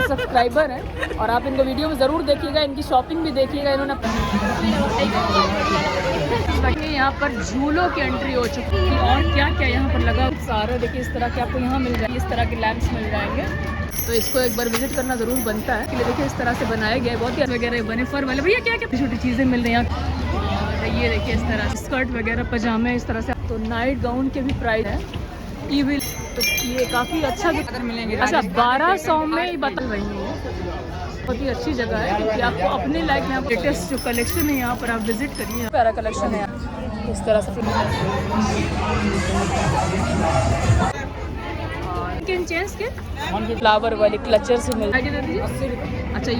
Subscriber हैं और आप इनको वीडियो में ज़रूर देखिएगा, इनकी शॉपिंग भी देखिएगा। इन्होंने यहाँ पर झूलों की एंट्री हो चुकी है और क्या क्या यहाँ पर लगा सारा देखिए इस तरह के आपको यहाँ मिल जाएंगे, इस तरह के लैंप्स मिल जाएंगे। तो इसको एक बार विजिट करना ज़रूर बनता है। इसलिए देखिए इस तरह से बनाया गया है, बहुत ही वगैरह बने फर वाले। भैया क्या क्या छोटी चीज़ें मिल रही हैं यहाँ। ये देखिए इस तरह स्कर्ट वगैरह पजामे इस तरह से। तो नाइट गाउन के भी प्राइस है ईविल, तो ये काफ़ी अच्छा मिलेंगे। अच्छा 1200 में ही बता रही हूँ, बहुत ही अच्छी जगह है क्योंकि आपको अपने लाइक यहाँ लेटेस्ट जो कलेक्शन है यहाँ पर आप विजिट करिए। प्यारा कलेक्शन है इस तरह से। चेंज के फ्लावर वाली क्लचर से मिल दीजिए। अच्छा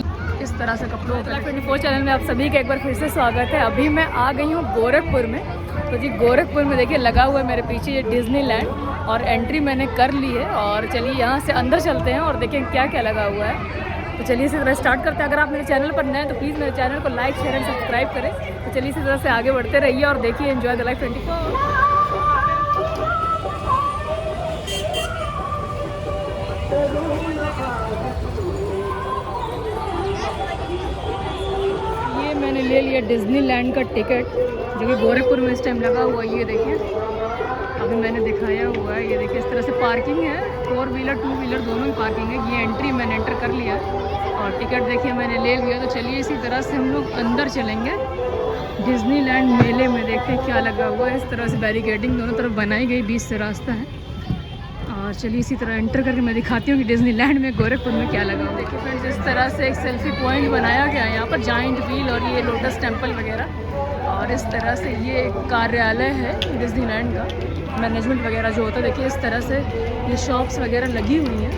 इस तरह से कपड़ों का 24 चैनल में आप सभी का एक बार फिर से स्वागत है। अभी मैं आ गई हूँ गोरखपुर में। तो जी गोरखपुर में देखिए लगा हुआ है मेरे पीछे ये डिज्नीलैंड और एंट्री मैंने कर ली है। और चलिए यहाँ से अंदर चलते हैं और देखें क्या क्या लगा हुआ है। तो चलिए इसी तरह स्टार्ट करते हैं। अगर आप मेरे चैनल पर नए हैं तो प्लीज़ मेरे चैनल को लाइक शेयर एंड सब्सक्राइब करें। तो चलिए इसी तरह से आगे बढ़ते रहिए और देखिए एंजॉय द लाइफ 24। ये मैंने ले लिया डिज्नीलैंड का टिकट जो कि गोरखपुर में इस टाइम लगा हुआ है। ये देखिए अभी मैंने दिखाया हुआ है। ये देखिए इस तरह से पार्किंग है, 4 व्हीलर 2 व्हीलर दोनों की पार्किंग है। ये एंट्री मैंने एंटर कर लिया और टिकट देखिए मैंने ले लिया। तो चलिए इसी तरह से हम लोग अंदर चलेंगे डिज्नीलैंड मेले में, देखते हैं क्या लगा हुआ है। इस तरह से बैरिकेडिंग दोनों तरफ बनाई गई, बीच से रास्ता है। और चलिए इसी तरह एंटर करके मैं दिखाती हूँ कि डिज्नीलैंड में गोरखपुर में क्या लगा हुआ है। देखिए फ्रेंड्स इस तरह से एक सेल्फी पॉइंट बनाया गया है यहाँ पर, जाइंट व्हील और ये लोटस टेम्पल वगैरह। और इस तरह से ये कार्यालय है डिज्नीलैंड का, मैनेजमेंट वगैरह जो होता है। देखिए इस तरह से ये शॉप्स वगैरह लगी हुई हैं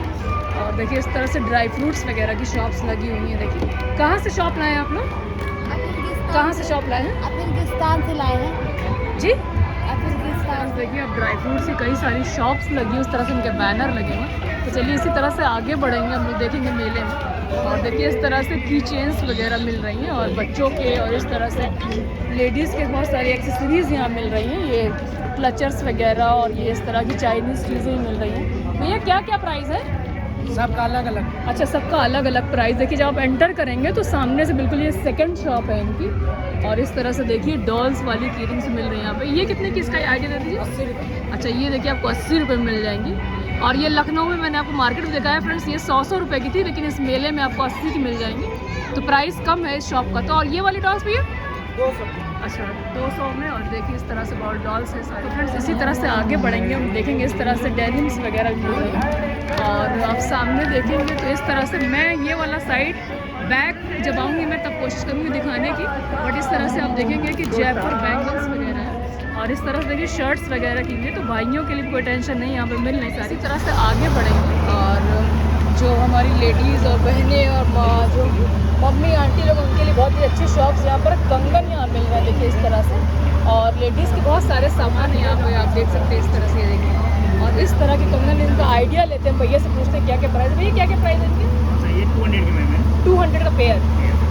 और देखिए इस तरह से ड्राई फ्रूट्स वगैरह की शॉप्स लगी हुई हैं। देखिए कहाँ से शॉप लाए हैं आप लोग, कहाँ से शॉप लाए हैं? अफगानिस्तान से लाए हैं जी। देखिए अब ड्राई फ्रूट्स की कई सारी शॉप्स लगी हैं, उस तरह से उनके बैनर लगे हैं। तो चलिए इसी तरह से आगे बढ़ेंगे, हम लोग देखेंगे मेले में। और देखिए इस तरह से की चेन्स वगैरह मिल रही हैं और बच्चों के और इस तरह से लेडीज़ के बहुत सारी एक्सेसरीज़ यहाँ मिल रही हैं। ये क्लचर्स वगैरह और ये इस तरह की चाइनीज़ चीज़ें मिल रही हैं। भैया क्या क्या प्राइस है? सबका अलग अलग। अच्छा सबका अलग अलग प्राइस। देखिए जब आप एंटर करेंगे तो सामने से बिल्कुल ये सेकंड शॉप है इनकी। और इस तरह से देखिए डॉल्स वाली कीरिंग्स मिल रही हैं यहाँ पे। ये कितने की, इसका आइडिया दे दीजिए। 80 रुपये। अच्छा ये देखिए आपको 80 रुपये में मिल जाएंगी। और ये लखनऊ में मैंने आपको मार्केट में देखा है फ्रेंड्स, ये 100 रुपये की थी, लेकिन इस मेले में आपको 80 की मिल जाएंगी। तो प्राइस कम है इस शॉप का। तो और ये वाली डॉल्स भैया 200। अच्छा 200 में। और देखिए इस तरह से बहुत डॉल्स है सारे। तो फ्रेंड्स इसी तरह से आगे बढ़ेंगे, हम देखेंगे इस तरह से डेनिम्स वगैरह भी मिल रही हैं। और आप सामने देखेंगे तो इस तरह से मैं ये वाला साइड बैक जब आऊँगी मैं तब कोशिश करूँगी दिखाने की। बट इस तरह से आप देखेंगे कि जयपुर बैंगल्स वगैरह है। और इस तरह से देखिए शर्ट्स वगैरह की लिए, तो भाइयों के लिए भी कोई टेंशन नहीं, यहाँ पर मिल नहीं सारी। इस तरह से आगे बढ़ेंगे और जो हमारी लेडीज़ और बहनें और माँ जो मम्मी आंटी लोग उनके लिए बहुत ही अच्छी शॉप्स यहाँ पर। कंगन यहाँ मिल रहा है देखिए इस तरह से। और लेडीज़ के बहुत सारे सामान यहाँ पे आप देख सकते हैं इस तरह से। देखिए और इस तरह के कंगन इनका आइडिया लेते हैं, भैया से पूछते हैं क्या क्या प्राइस। भैया क्या क्या प्राइस है इनकी? ये 200 के में 200 का पेयर।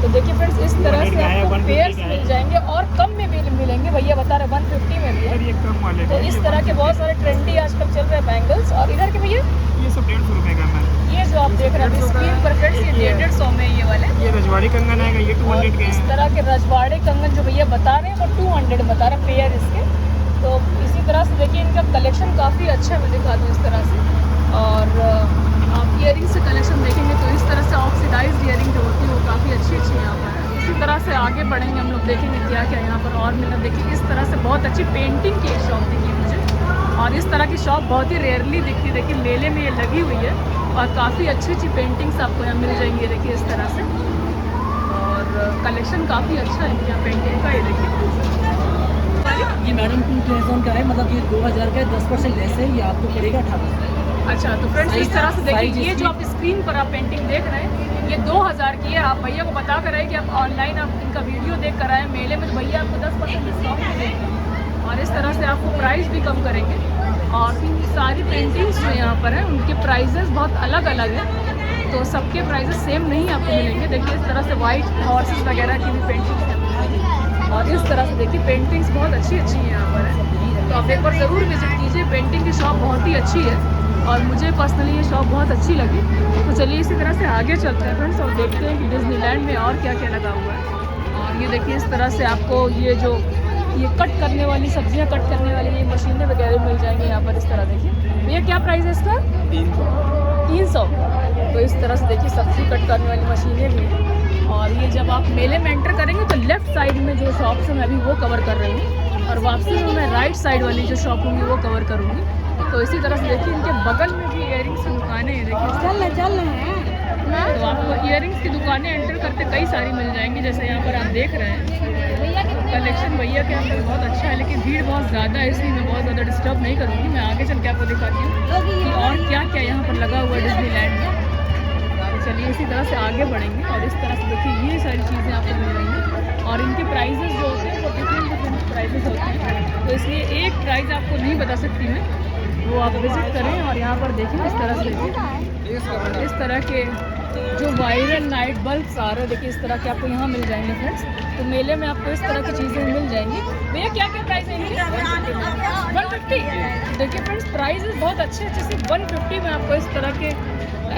तो देखिए फ्रेंड्स इस तरह से आपको पेयर्स मिल जाएंगे और कम में भी मिलेंगे। भैया बता रहे 150 में भी है। ये कम वाले। तो इस तरह के बहुत सारे ट्रेंडी आजकल चल रहे हैं बैंगल्स। और इधर के भैया ये सब 150 रुपये का है। ये जो आप देख रहे हैं स्क्रीन पर फ्रेंड्स ये 150 में ये वाले। ये रजवाड़ी कंगन आएगा, ये 200 के। इस तरह के रजवाड़े कंगन जो भैया बता रहे हैं वो 200 बता रहे हैं पेयर इसके। तो इसी तरह से देखिए इनका कलेक्शन काफ़ी अच्छा है, मैं दिखा दूँ इस तरह से। और आप ईयरिंग्स से कलेक्शन देखेंगे तो इस तरह से ऑक्सीडाइज्ड ईयरिंग जो होती है वो काफ़ी अच्छी अच्छी यहाँ पर है। इसी तरह से आगे बढ़ेंगे हम लोग, देखेंगे क्या क्या यहाँ पर और मिला। देखिए इस तरह से बहुत अच्छी पेंटिंग की एक शॉप दिखी मुझे। और इस तरह की शॉप बहुत ही रेयरली दिखती है। देखिए मेले में ये लगी हुई है और काफ़ी अच्छी अच्छी पेंटिंग्स आपको यहाँ मिल जाएंगी। देखिए इस तरह से और कलेक्शन काफ़ी अच्छा है यहाँ पेंटिंग का। ये देखिए ये मैडम 2000 का है, मतलब ये 2000 का है, 10% लेस है, ये आपको पड़ेगा 1800। अच्छा तो फ्रेंड्स इस तरह से देखिए ये जो आप स्क्रीन पर आप पेंटिंग देख रहे हैं ये 2000 की है। आप भैया को बता कर आए कि आप ऑनलाइन आप इनका वीडियो देख कर आए मेले में, तो भैया आपको 10% डिस्काउंट भी देंगे और इस तरह से आपको प्राइस भी कम करेंगे। और सारी पेंटिंग्स जो यहाँ पर हैं उनके प्राइजेस बहुत अलग अलग हैं, तो सबके प्राइजेस सेम नहीं आपको मिलेंगे। देखिए इस तरह से वाइट हॉर्सेस वगैरह की भी पेंटिंग्स हैं और इस तरह से देखिए पेंटिंग्स बहुत अच्छी अच्छी हैं यहाँ पर है। तो आप एक बार ज़रूर विजिट कीजिए, पेंटिंग की शॉप बहुत ही अच्छी है। और मुझे पर्सनली ये शॉप बहुत अच्छी लगी। तो चलिए इसी तरह से आगे चलते हैं फ्रेंड्स और देखते हैं कि डिज्नीलैंड में और क्या क्या लगा हुआ है। और ये देखिए इस तरह से आपको ये जो ये कट करने वाली सब्जियां कट करने वाली ये मशीनें वगैरह मिल जाएंगी यहाँ पर। इस तरह देखिए भैया क्या प्राइस है इसका? 300। तो इस तरह से देखिए सब्जी कट करने वाली मशीनें भी हैं। और ये जब आप मेले में एंटर करेंगे तो लेफ़्ट साइड में जो शॉप्स हैं मैं अभी वो कवर कर रही हूँ, और वापसी में मैं राइट साइड वाली जो शॉप होंगी वो कवर करूँगी। तो इसी तरह से देखिए इनके बगल में भी इयरिंग्स की दुकानें हैं। देखिए चल तो आपको इयरिंग्स की दुकानें एंटर करते कई सारी मिल जाएंगी, जैसे यहाँ पर आप देख रहे हैं। कलेक्शन भैया के अंदर बहुत अच्छा है, लेकिन भीड़ बहुत ज़्यादा है, इसलिए मैं बहुत ज़्यादा डिस्टर्ब नहीं करूँगी। मैं आगे चल के आपको दिखाती हूँ कि और क्या क्या यहाँ पर लगा हुआ है डिज्नीलैंड में। तो चलिए इसी तरह से आगे बढ़ेंगे और इस तरह से देखिए ये सारी चीज़ें आपको मिल रही हैं, और इनके प्राइजेस जो होते हैं वो डिफरेंट प्राइजेस होते हैं। तो इसलिए एक प्राइस आपको नहीं बता सकती मैं, वो आप विज़िट करें और यहाँ पर देखें। इस तरह से देखिए इस तरह के जो वायरल नाइट बल्ब्स आ रहे हैं, देखिए इस तरह के आपको यहाँ मिल जाएंगे फ्रेंड्स। तो मेले में आपको इस तरह की चीज़ें मिल जाएंगी। भैया क्या क्या प्राइस है इनकी? 150। देखिए फ्रेंड्स प्राइस बहुत अच्छे से 150 में आपको इस तरह के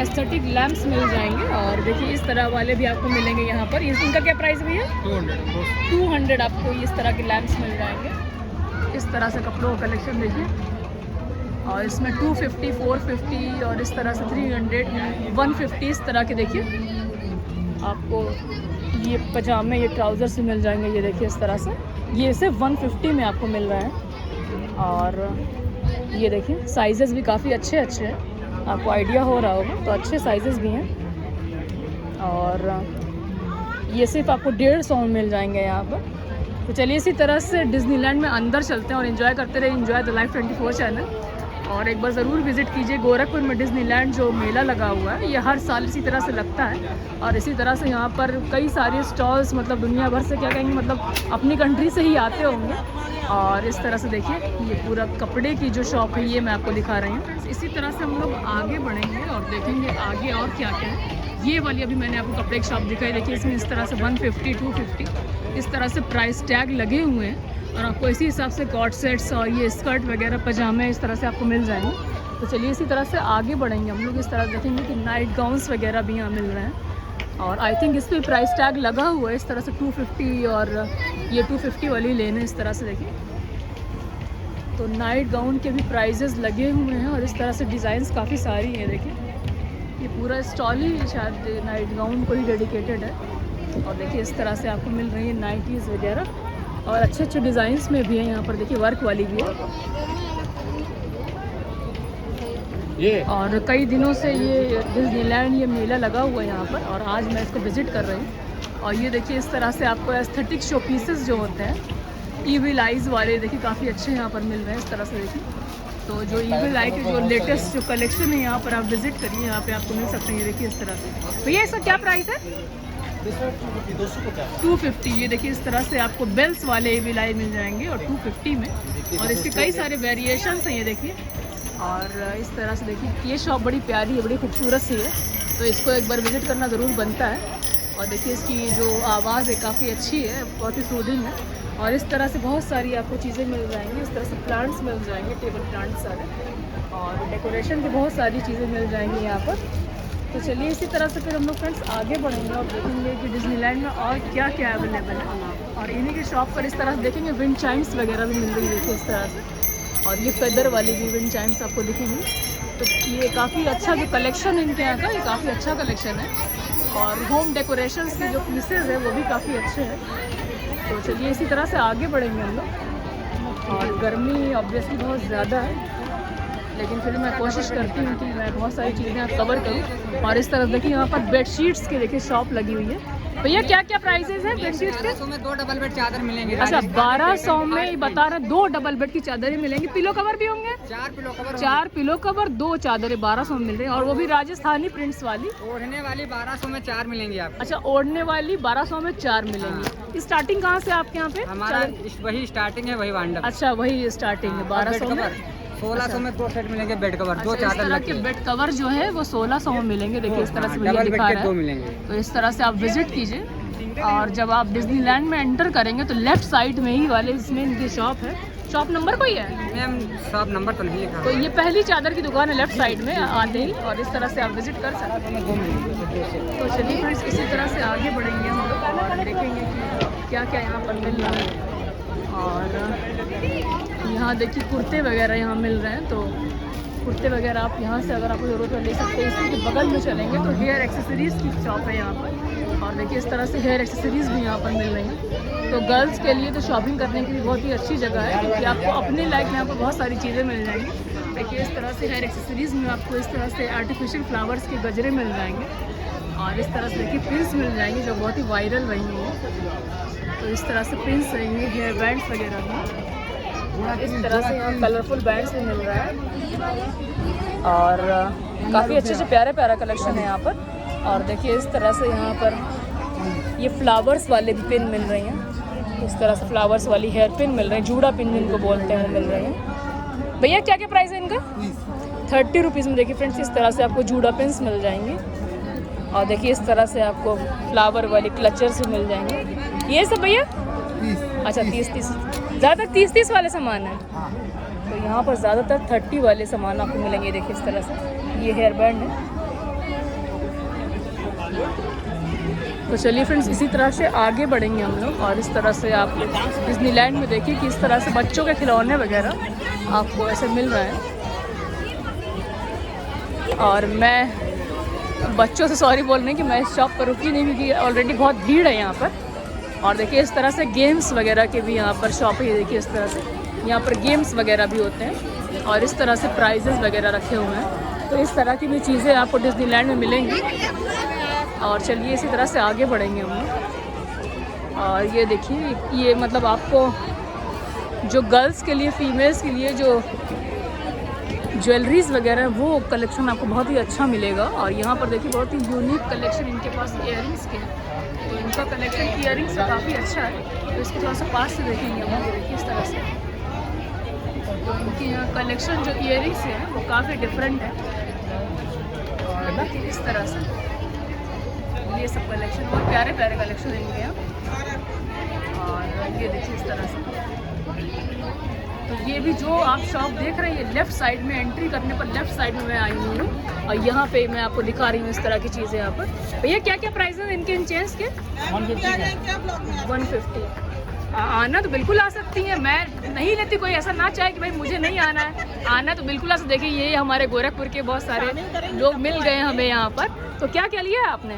एस्थेटिक लैम्प्स मिल जाएंगे। और देखिए इस तरह वाले भी आपको मिलेंगे यहाँ पर। इनका क्या प्राइस भैया? 200 आपको इस तरह के लैम्प्स मिल जाएंगे। इस तरह से कपड़ों का कलेक्शन देखिए, और इसमें 250, 450 और इस तरह से 300, 150 इस तरह के देखिए आपको ये पजामे ये ट्राउज़र्स भी मिल जाएंगे। ये देखिए इस तरह से ये सिर्फ 150 में आपको मिल रहा है। और ये देखिए साइज़ेस भी काफ़ी अच्छे अच्छे हैं, आपको आइडिया हो रहा होगा, तो अच्छे साइज़ेस भी हैं। और ये सिर्फ आपको 150 में मिल जाएंगे यहाँ पर। तो चलिए इसी तरह से डिज्नीलैंड में अंदर चलते हैं और एंजॉय करते रहे एंजॉय द लाइफ 24 चैनल। और एक बार ज़रूर विज़िट कीजिए गोरखपुर में डिज्नीलैंड जो मेला लगा हुआ है, ये हर साल इसी तरह से लगता है। और इसी तरह से यहाँ पर कई सारे स्टॉल्स मतलब दुनिया भर से क्या कहेंगे मतलब अपनी कंट्री से ही आते होंगे। और इस तरह से देखिए ये पूरा कपड़े की जो शॉप है ये मैं आपको दिखा रही हूँ। इसी तरह से हम लोग आगे बढ़ेंगे और देखेंगे आगे और क्या क्या है। ये वाली अभी मैंने आपको कपड़े की शॉप दिखाई, देखिए इसमें इस तरह से 150, 250 इस तरह से प्राइस टैग लगे हुए हैं, और आपको इसी हिसाब से कॉट सेट्स और ये स्कर्ट वगैरह पजामे इस तरह से आपको मिल जाएंगे। तो चलिए इसी तरह से आगे बढ़ेंगे हम लोग। इस तरह देखेंगे कि नाइट गाउन्स वगैरह भी यहाँ मिल रहे हैं, और आई थिंक इस पर प्राइस टैग लगा हुआ है इस तरह से 250, और ये 250 वाली लेने इस तरह से देखिए। तो नाइट गाउन के भी प्राइजेस लगे हुए हैं, और इस तरह से डिज़ाइंस काफ़ी सारी हैं। देखिए ये पूरा स्टॉल ही शायद नाइट गाउन को ही डेडिकेटेड है। और देखिए इस तरह से आपको मिल रही है नाइटीज़ वगैरह, और अच्छे अच्छे डिज़ाइंस में भी है यहाँ पर। देखिए वर्क वाली भी है। और कई दिनों से ये डिज्नीलैंड ये मेला लगा हुआ है यहाँ पर, और आज मैं इसको विज़िट कर रही हूँ। और ये देखिए इस तरह से आपको एस्थेटिक शो पीसेस जो होते हैं ईविल आइज़ वाले देखिए काफ़ी अच्छे यहाँ पर मिल रहे हैं इस तरह से देखिए। तो जो ईविल आई के जो लेटेस्ट जो कलेक्शन है यहाँ पर आप विज़िट करिए, यहाँ पे आपको मिल सकते हैं। ये देखिए इस तरह से। भैया इसका क्या प्राइस है? 250। ये देखिए इस तरह से आपको बेल्स वाले ईविल आई मिल जाएंगे और 250 में, और इसके कई सारे वेरिएशंस हैं ये देखिए। और इस तरह से देखिए ये शॉप बड़ी प्यारी है, बड़ी खूबसूरत सी है, तो इसको एक बार विज़िट करना ज़रूर बनता है। और देखिए इसकी जो आवाज़ है काफ़ी अच्छी है, बहुत ही सूदिंग है। और इस तरह से बहुत सारी आपको चीज़ें मिल जाएंगी, इस तरह से प्लांट्स मिल जाएंगे, टेबल प्लांट्स सारे, और डेकोरेशन की बहुत सारी चीज़ें मिल जाएंगी यहाँ पर। तो चलिए इसी तरह से फिर हम लोग फ्रेंड्स आगे बढ़ेंगे और देखेंगे कि डिज्नीलैंड में और क्या क्या अवेलेबल है। और इन्हीं की शॉप पर इस तरह से देखेंगे विंड चाइम्स वगैरह भी मिल रही है देखिए इस तरह से, और ये फेदर वाली भी विंड चाइम्स आपको दिखेंगी। तो ये काफ़ी अच्छा जो कलेक्शन है इनके यहाँ का, ये काफ़ी अच्छा कलेक्शन है। और होम डेकोरेशंस के जो पीसेज है वो भी काफ़ी अच्छे हैं। तो चलिए इसी तरह से आगे बढ़ेंगे हम लोग। और गर्मी ऑब्वियसली बहुत ज़्यादा है, लेकिन फिर मैं कोशिश करती हूँ कि मैं बहुत सारी चीज़ें कवर करूँ। और इस तरफ देखिए यहाँ पर बेडशीट्स की देखिए शॉप लगी हुई है। भैया क्या क्या प्राइसेस हैं बेडशीट्स के? 1200 में 2 डबल बेड चादर मिलेंगे। अच्छा 1200 में बता रहा 2 डबल बेड की चादरें मिलेंगी, पिलो कवर भी होंगे? 4 पिलो कवर, 4 पिलो कवर, 2 चादरें 1200 में मिल रही है, और वो भी राजस्थानी प्रिंट्स वाली। ओढ़ने वाली 1200 में 4 मिलेंगी आपको। अच्छा ओढ़ने वाली 1200 में 4 मिलेंगी। स्टार्टिंग कहाँ से आपके यहाँ पे? हमारा वही स्टार्टिंग है, वही वांडा। अच्छा वही स्टार्टिंग है 1200 में। 1600 में 2 सेट मिलेंगे बेड कवर, 2 चादर लगे। बेड कवर जो है वो 1600 में मिलेंगे। देखिए इस तरह से भैया डबल दिखा बेड रहा के 2 है। मिलेंगे। तो इस तरह से आप विजिट कीजिए, और जब आप डिज्नीलैंड में एंटर करेंगे तो लेफ़्ट साइड में ही वाले इसमें इनकी शॉप है, शॉप नंबर कोई है? मैम शॉप नंबर तो नहीं लिखा। तो ये पहली चादर की दुकान है लेफ्ट साइड में आते ही, और इस तरह से आप विजिट कर सकते हैं। तो चलिए फ्रेंड्स, इसी तरह से आगे बढ़ेंगे हम लोग और देखेंगे कि क्या क्या यहाँ पर मिल रहा है। और यहाँ देखिए कुर्ते वगैरह यहाँ मिल रहे हैं, तो कुर्ते वगैरह आप यहाँ से अगर आपको ज़रूरत है ले सकते हैं। इसी के बगल में चलेंगे तो हेयर एक्सेसरीज़ की शॉप है यहाँ पर, और देखिए इस तरह से हेयर एक्सेसरीज़ भी यहाँ पर मिल रही हैं। तो गर्ल्स के लिए तो शॉपिंग करने के लिए बहुत ही अच्छी जगह है, क्योंकि आपको अपने लायक यहाँ पर बहुत सारी चीज़ें मिल जाएंगी। देखिए इस तरह से हेयर एक्सेसरीज़ में आपको इस तरह से आर्टिफिशियल फ्लावर्स के गजरे मिल जाएंगे, और इस तरह से देखिए पिन्स मिल जाएंगे जो बहुत ही वायरल रही हैं। तो इस तरह से पिन्स रहेंगे, हेयर बैंड्स वगैरह भी इस तरह से यहाँ कलरफुल बैंड्स भी मिल रहा है, और काफ़ी अच्छे से प्यारा प्यारा कलेक्शन है यहाँ पर। और देखिए इस तरह से यहाँ पर ये फ्लावर्स वाले भी पिन मिल रही हैं। इस तरह से फ्लावर्स वाली हेयर पिन मिल रही है, जूड़ा पिन जिनको बोलते हैं वो मिल रहे हैं। भैया क्या क्या प्राइस है इनका? 30 रुपीज़ में देखिए फ्रेंड्स इस तरह से आपको जूड़ा पिन्स मिल जाएंगे। और देखिए इस तरह से आपको फ्लावर वाली क्लचर्स भी मिल जाएंगे। ये सब भैया अच्छा 30 ज़्यादातर 30 वाले सामान है। तो यहाँ पर ज़्यादातर 30 वाले सामान आपको मिलेंगे। देखिए इस तरह से ये हेयर बैंड है। तो चलिए फ्रेंड्स, इसी तरह से आगे बढ़ेंगे हम लोग, और इस तरह से आप डिज्नीलैंड में देखिए कि इस तरह से बच्चों के खिलौने वगैरह आपको ऐसे मिल रहे हैं। और मैं बच्चों से सॉरी बोलने की मैं इस शॉप पर रुकी नहीं, क्योंकि ऑलरेडी बहुत भीड़ है यहाँ पर। और देखिए इस तरह से गेम्स वगैरह के भी यहाँ पर शॉप है। देखिए इस तरह से यहाँ पर गेम्स वगैरह भी होते हैं, और इस तरह से प्राइजेस वगैरह रखे हुए हैं। तो इस तरह की भी चीज़ें आपको डिज्नीलैंड में मिलेंगी। और चलिए इसी तरह से आगे बढ़ेंगे हम लोग। और ये देखिए ये मतलब आपको जो गर्ल्स के लिए, फीमेल्स के लिए जो ज्वेलरीज़ वगैरह वो कलेक्शन आपको बहुत ही अच्छा मिलेगा। और यहाँ पर देखिए बहुत ही यूनिक कलेक्शन इनके पास इयररिंग्स के हैं। तो इनका कलेक्शन इयररिंग्स काफ़ी अच्छा है। तो इसको थोड़ा सा पास से देखेंगे हम। देखिए इस तरह से तो इनके यहाँ कलेक्शन जो इयररिंग्स हैं वो काफ़ी डिफरेंट है। और देखिए इस तरह से ये सब कलेक्शन बहुत प्यारे प्यारे कलेक्शन है इनके यहाँ। और ये देखिए इस तरह से तो ये भी जो आप शॉप देख रहे हैं लेफ़्ट साइड में, एंट्री करने पर लेफ़्ट साइड में मैं आई हुई हूँ, और यहाँ पे मैं आपको दिखा रही हूँ इस तरह की चीज़ें यहाँ पर। भैया क्या क्या प्राइस है इनके इन चेन्स के? 150। आना तो बिल्कुल आ सकती हैं, मैं नहीं लेती, कोई ऐसा ना चाहे कि भाई मुझे नहीं आना है। आना तो बिल्कुल आ सकते। देखिए ये हमारे गोरखपुर के बहुत सारे लोग मिल गए हमें यहाँ पर। तो क्या क्या लिया है आपने?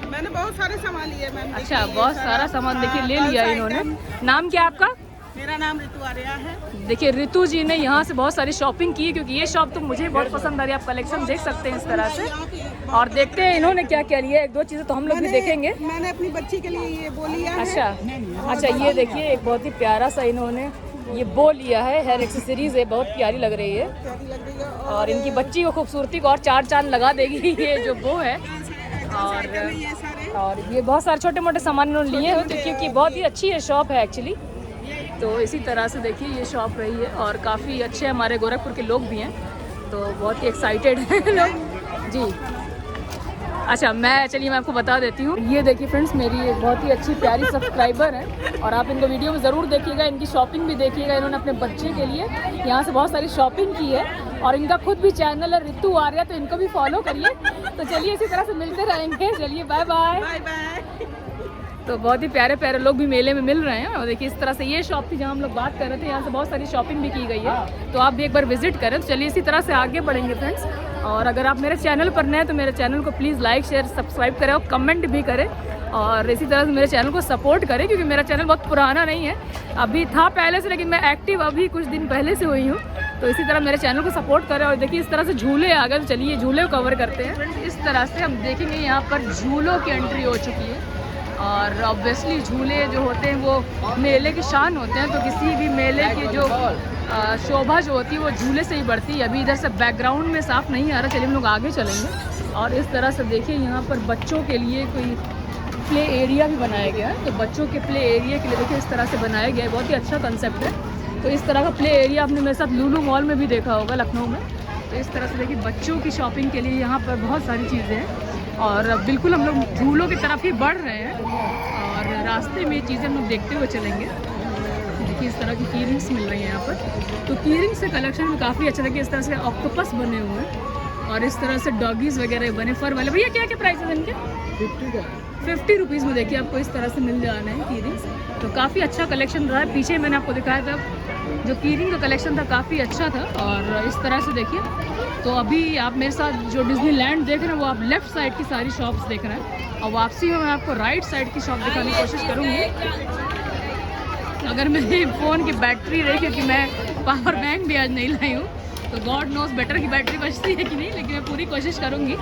मैंने बहुत सारे सामान लिए मैम। अच्छा बहुत सारा सामान देखिए ले लिया इन्होंने। नाम क्या आपका? मेरा नाम ऋतु आर्या है। देखिए ऋतु जी ने यहाँ से बहुत सारी शॉपिंग की है, क्योंकि ये शॉप तो मुझे बहुत पसंद आ रही है। आप कलेक्शन देख सकते हैं इस तरह से, और देखते हैं इन्होंने क्या क्या लिया है। एक दो चीज़ें तो हम लोग भी देखेंगे। मैंने अपनी बच्ची के लिए ये वो लिया है। अच्छा ये देखिए एक बहुत ही प्यारा सा इन्होंने ये बो लिया है, हेयर एक्सेसरीज है, बहुत प्यारी लग रही है। और इनकी बच्ची को खूबसूरती को और चार चांद लगा देगी ये जो बो है। और ये बहुत सारे छोटे मोटे सामान इन्होंने लिए हुए, क्योंकि बहुत ही अच्छी है शॉप है एक्चुअली। तो इसी तरह से देखिए ये शॉप रही है, और काफ़ी अच्छे हमारे गोरखपुर के लोग भी हैं, तो बहुत ही एक्साइटेड हैं लोग जी। अच्छा चलिए मैं आपको बता देती हूँ। ये देखिए फ्रेंड्स मेरी एक बहुत ही अच्छी प्यारी सब्सक्राइबर है, और आप इनको वीडियो में ज़रूर देखिएगा, इनकी शॉपिंग भी देखिएगा। इन्होंने अपने बच्चे के लिए यहाँ से बहुत सारी शॉपिंग की है, और इनका खुद भी चैनल है ऋतु आर्या, तो इनको भी फॉलो करिए। तो चलिए इसी तरह से मिलते रहेंगे। चलिए बाय बाय बाय बाय। तो बहुत ही प्यारे प्यारे लोग भी मेले में मिल रहे हैं। और देखिए इस तरह से ये शॉप थी जहाँ हम लोग बात कर रहे थे, यहाँ से बहुत सारी शॉपिंग भी की गई है, तो आप भी एक बार विजिट करें। तो चलिए इसी तरह से आगे बढ़ेंगे फ्रेंड्स। और अगर आप मेरे चैनल पर नए हैं तो मेरे चैनल को प्लीज़ लाइक शेयर सब्सक्राइब करें, और कमेंट भी करें, और इसी तरह से मेरे चैनल को सपोर्ट करें, क्योंकि मेरा चैनल बहुत पुराना नहीं है, अभी था पहले से, लेकिन मैं एक्टिव अभी कुछ दिन पहले से हुई हूँ। तो इसी तरह मेरे चैनल को सपोर्ट करें। और देखिए इस तरह से झूले आ गए, तो चलिए झूले को कवर करते हैं फ्रेंड्स। इस तरह से हम देखेंगे यहाँ पर झूलों की एंट्री हो चुकी है, और ऑब्वियसली झूले जो होते हैं वो मेले की शान होते हैं। तो किसी भी मेले की जो शोभा जो होती है वो झूले से ही बढ़ती है। अभी इधर से बैकग्राउंड में साफ नहीं आ रहा, चलिए हम लोग आगे चलेंगे। और इस तरह से देखिए यहाँ पर बच्चों के लिए कोई प्ले एरिया भी बनाया गया है। तो बच्चों के प्ले एरिया के लिए देखिए इस तरह से बनाया गया है, बहुत ही अच्छा कंसेप्ट है। तो इस तरह का प्ले एरिया आपने मेरे साथ लुलु मॉल में भी देखा होगा लखनऊ में। तो इस तरह से देखिए बच्चों की शॉपिंग के लिए यहाँ पर बहुत सारी चीज़ें हैं, और बिल्कुल हम लोग झूलों की तरफ ही बढ़ रहे हैं, और रास्ते में ये चीज़ें हम लोग देखते हुए चलेंगे। देखिए इस तरह की की रिंग्स मिल रही हैं यहाँ पर। तो की रिंग्स से कलेक्शन में काफ़ी अच्छा देखिए, इस तरह से ऑक्टोपस बने हुए हैं और इस तरह से डॉगीज़ वगैरह बने फर वाले। भैया क्या क्या प्राइस है इनके? 50 रुपीज़ में देखिए आपको इस तरह से मिल जाना है की रिंग्स। तो काफ़ी अच्छा कलेक्शन रहा है। पीछे मैंने आपको दिखाया था जो की रिंग का कलेक्शन था, काफ़ी अच्छा था। और इस तरह से देखिए, तो अभी आप मेरे साथ जो डिज्नीलैंड देख रहे हैं वो आप लेफ़्ट साइड की सारी शॉप्स देख रहे हैं और वापसी में मैं आपको राइट साइड की शॉप दिखाने की कोशिश करूँगी। अगर मेरे फ़ोन की बैटरी रही, क्योंकि मैं पावर बैंक भी आज नहीं लाई हूँ, तो गॉड नोस बेटर की बैटरी बचती है कि नहीं, लेकिन मैं पूरी कोशिश करूँगी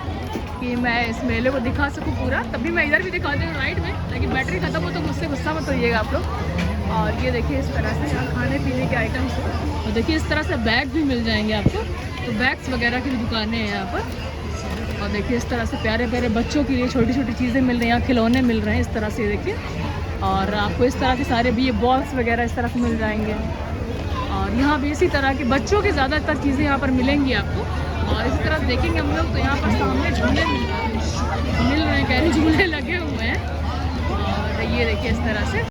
कि मैं इस मेले को दिखा सकूँ पूरा। तभी मैं इधर भी दिखाती हूँ राइट में, ताकि बैटरी ख़त्म हो तो मुझसे गुस्सा मत होइएगा आप लोग। और ये देखिए इस तरह से यहाँ खाने पीने के आइटम्स हैं और देखिए इस तरह से बैग भी मिल जाएंगे आपको। तो बैग्स वगैरह की भी दुकानें हैं यहाँ पर। और देखिए इस तरह से प्यारे प्यारे बच्चों के लिए छोटी छोटी चीज़ें मिल रही हैं, यहाँ खिलौने मिल रहे हैं इस तरह से देखिए। और आपको इस तरह के सारे भी ये बॉल्स वगैरह इस तरह से मिल जाएंगे। और यहाँ भी इसी तरह के बच्चों की ज़्यादातर चीज़ें यहाँ पर मिलेंगी आपको। और इसी तरह देखेंगे हम लोग तो यहाँ पर सामने झूले मिल रहे हैं, कह रहे झूले लगे हुए हैं। और ये देखिए इस तरह से